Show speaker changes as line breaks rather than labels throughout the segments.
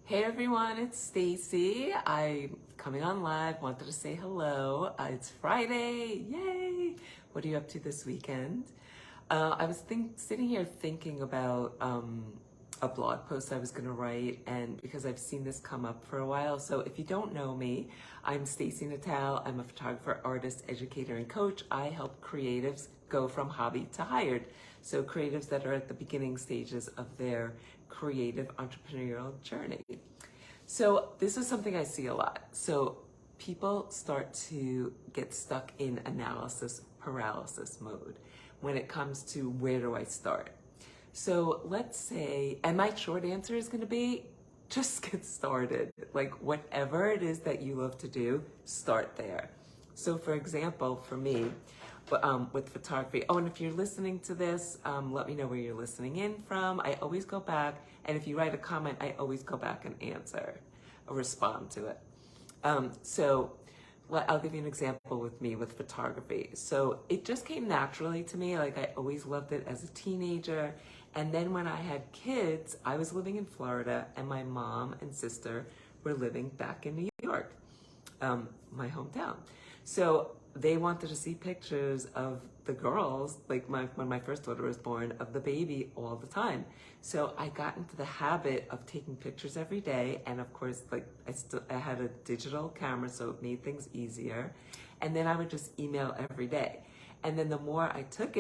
Hey everyone, it's Stacy. I'm coming on live. Wanted to say hello. It's Friday. Yay! What are you up to this weekend? I was sitting here thinking about a blog post I was going to write, and because I've seen this come up for a while. So if you don't know me, I'm Stacy Natal. I'm a photographer, artist, educator, and coach. I help creatives go from hobby to hired. So creatives that are at the beginning stages of their creative entrepreneurial journey. So this is something I see a lot. So people start to get stuck in analysis paralysis mode when it comes to where do I start. So let's say, and my short answer is going to be just get started. Like whatever it is that you love to do, start there. So for example, for me, with photography. Oh, and if you're listening to this, let me know where you're listening in from. I always go back, and if you write a comment, I always go back and answer or respond to it. So I'll give you an example with me with photography. So it just came naturally to me. Like I always loved it as a teenager. And then when I had kids, I was living in Florida, and my mom and sister were living back in New York, my hometown. So they wanted to see pictures of the girls, like when my first daughter was born, of the baby all the time. So I got into the habit of taking pictures every day, and of course, like I had a digital camera, so it made things easier. And then I would just email every day. And then the more I took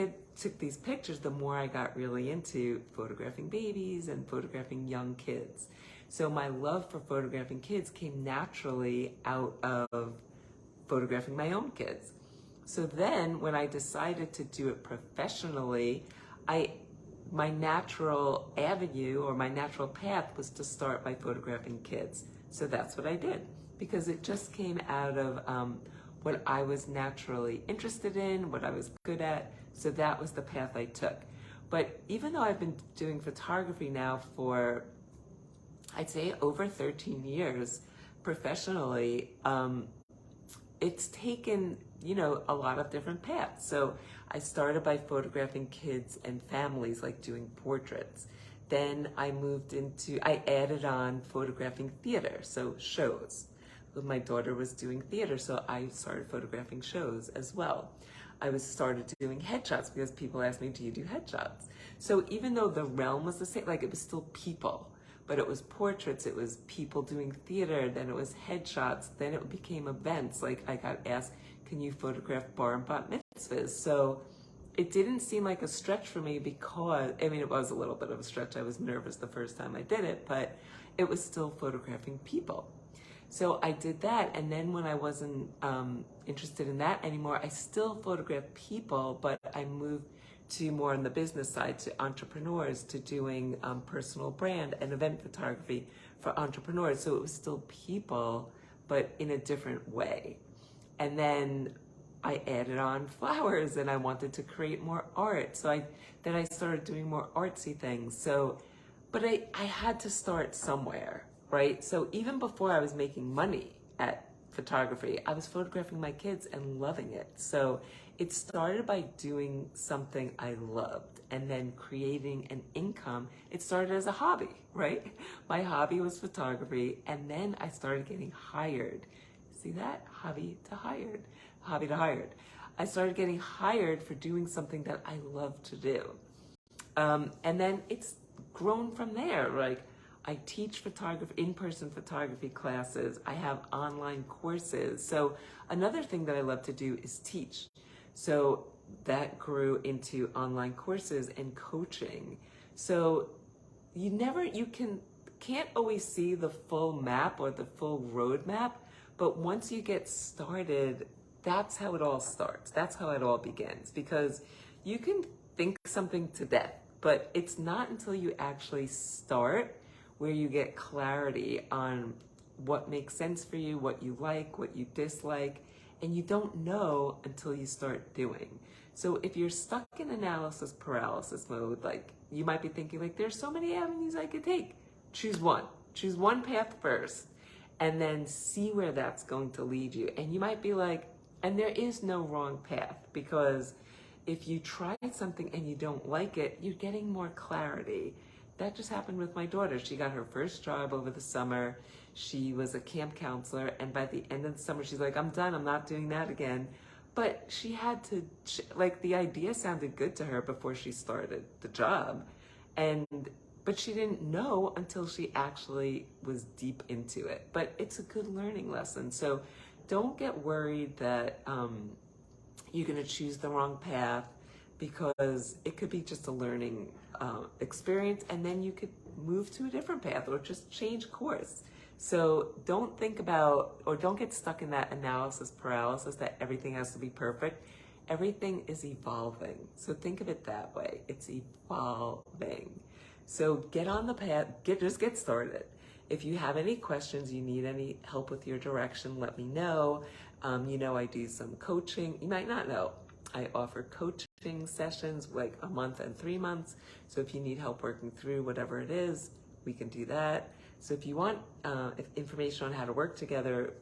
these pictures, the more I got really into photographing babies and photographing young kids. So my love for photographing kids came naturally out of photographing my own kids. So then when I decided to do it professionally, my natural avenue or my natural path was to start by photographing kids. So that's what I did, because it just came out of what I was naturally interested in, what I was good at. So that was the path I took. But even though I've been doing photography now for, I'd say, over 13 years professionally, it's taken, a lot of different paths. So I started by photographing kids and families, like doing portraits. Then I added on photographing theater, so shows. My daughter was doing theater, so I started photographing shows as well. I started doing headshots because people asked me, do you do headshots? So even though the realm was the same, like it was still people, but it was portraits, it was people doing theater, then it was headshots, then it became events. Like I got asked, can you photograph bar and bat mitzvahs? So it didn't seem like a stretch for me because, it was a little bit of a stretch. I was nervous the first time I did it, but it was still photographing people. So I did that, and then when I wasn't interested in that anymore, I still photographed people, but I moved to more on the business side, to entrepreneurs, to doing personal brand and event photography for entrepreneurs. So it was still people, but in a different way. And then I added on flowers, and I wanted to create more art. So then I started doing more artsy things. So, but I had to start somewhere, right? So even before I was making money at photography, I was photographing my kids and loving it. So it started by doing something I loved and then creating an income. It started as a hobby, right? My hobby was photography, and then I started getting hired. See that? Hobby to hired. I started getting hired for doing something that I love to do. And then it's grown from there. Like I teach in-person photography classes. I have online courses. So another thing that I love to do is teach. So that grew into online courses and coaching. So can't always see the full map or the full roadmap, but once you get started, that's how it all starts. That's how it all begins, because you can think something to death, but it's not until you actually start where you get clarity on what makes sense for you, what you like, what you dislike, and you don't know until you start doing. So if you're stuck in analysis paralysis mode, like you might be thinking like, there's so many avenues I could take. Choose one path first, and then see where that's going to lead you. And you might be like, and there is no wrong path, because if you try something and you don't like it, you're getting more clarity. that just happened with my daughter. She got her first job over the summer. She was a camp counselor, and by the end of the summer, she's like, I'm done. I'm not doing that again. But she had to, like, the idea sounded good to her before she started the job. But she didn't know until she actually was deep into it. But it's a good learning lesson. So don't get worried that you're going to choose the wrong path, because it could be just a learning experience, and then you could move to a different path or just change course. So don't think about, or don't get stuck in that analysis paralysis that everything has to be perfect. Everything is evolving. So think of it that way. It's evolving. So get on the path, just get started. If you have any questions, you need any help with your direction, let me know. I do some coaching. You might not know. I offer coaching sessions like a month and 3 months. So if you need help working through whatever it is, we can do that. So if you want information on how to work together,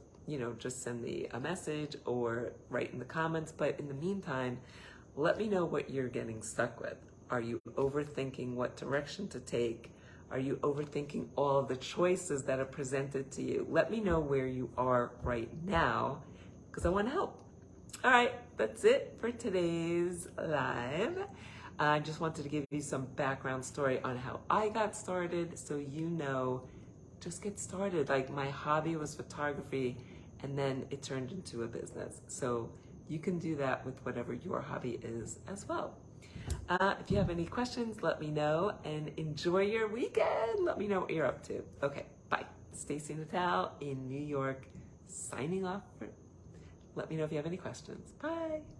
just send me a message or write in the comments. But in the meantime, let me know what you're getting stuck with. Are you overthinking what direction to take? Are you overthinking all the choices that are presented to you? Let me know where you are right now, because I want to help. All right, that's it for today's live. I just wanted to give you some background story on how I got started, so just get started. Like, my hobby was photography, and then it turned into a business. So you can do that with whatever your hobby is as well. If you have any questions, let me know, and enjoy your weekend. Let me know what you're up to. Okay, bye. Stacey Natal in New York, signing off. Let me know if you have any questions. Bye.